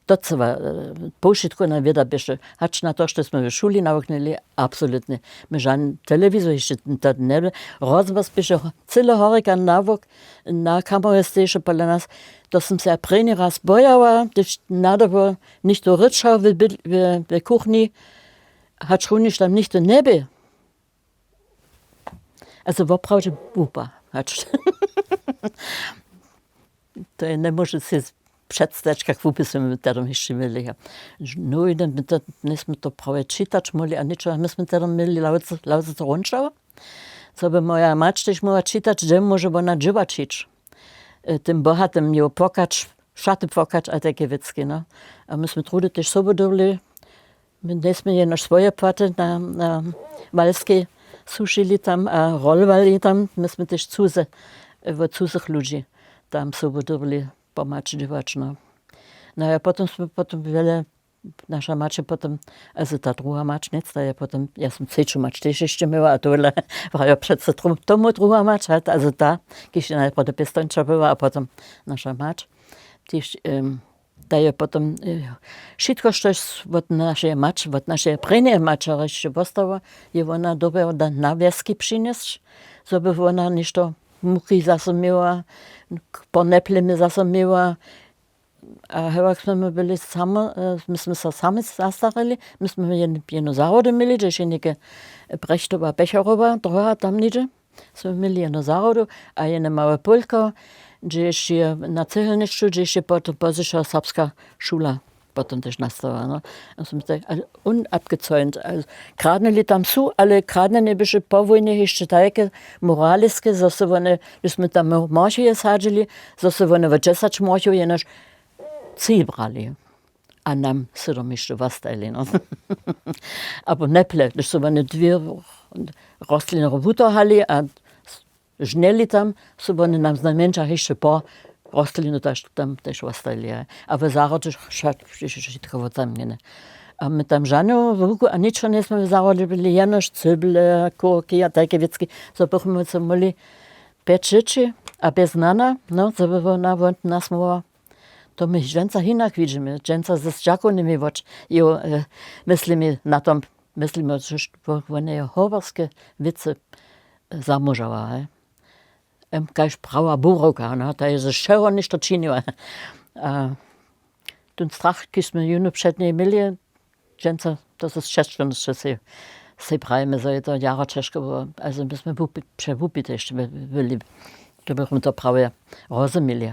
docela použitku na veda beše. Hač na to, što smo v šuli nauknili, absolutnie. My žan televizor ještě to ne. Rozbaz beše celý horikan navok na kameře steže podle nás. To jsem se první raz bojala, když nadovo nicht do Ritschau v kuchni, hač runiš tam nicht do nebe. Also, wo braucht ihr Buba? To je nemôže si představit, jak vůbec jsme tam ještě měli. No, my jsme to právě čítač mohli a ničeho. My jsme tam měli lauce to rončava. Co by moja mač tež mohla čítač, že může ona dživačič. Tym bohatym měl pokač, šaty pokač a také věcky. No. A my jsme trudy tež sobodovali. My nejsme jen svoje platy na Valské sušili tam a rolvali tam. My jsme tež cudzych ludzi tam sobodovali pomać dziewacz, no. No ja potem wiele, nasza macie potem, also ta druga macz, nie, ja potem, ja sam trzecią macz też jeszcze miała, a to war ja przed tomu druga macz, also ta, gdzieś najpierw do pistończa była, a potem nasza macz. Też, da ja potem, wszystko coś od naszej macz, od naszej prejnej macza jeszcze postawa, i ona dobre nawiaski przynieść, żeby ona nie to muchy zase miała, poneple mi zase miała. A chyba jsme byli sami, my jsme se sami zastarali, my jsme jednu zárodu měli, že je někde Brechtová, Becherová, druhá tam někde. Jsme měli jednu zárodu a jednu malou Polka, že je na cihelnišťu, že je potom poziša srbská šula. Potom też nastała. No. Unabgezäunt. Also, kradnili tam su, ale kradnili by po wojnie jeszcze takie moraliskie, że se one, żeśmy tam marche sadzili, że se one w 10 marchów jenoż cí brali. A nam se tam jeszcze wastali. No. Aber neple, że se one dwie rośliny wutohali, a żneli tam, se one nam znamieńczach jeszcze po rośliny tam też wastali. Aber zarodu wszystko tam nie. A my tam żadną wuku, a niczego nie jsme zarodu byli, jenoż cyble, kurki, a takie wiecki, so byśmy co mogli pieczyć, a bez nana, no, co by ona wąt nas mogła. To my dżęca hinak widzimy, dżęca ze zdziakonymi wocz. I myślimy na tom, myślimy, że one howarskie wice zamożała. Kaž prava burovka, no, ta je zašeho ništo činila. Ten strach, ki smo juno přednje imeli, dženca, to se šestvenost, že se pravime, za je to jara češko bilo. Also, my jsme převupiti ještě byli, to bychom to pravě rozumili.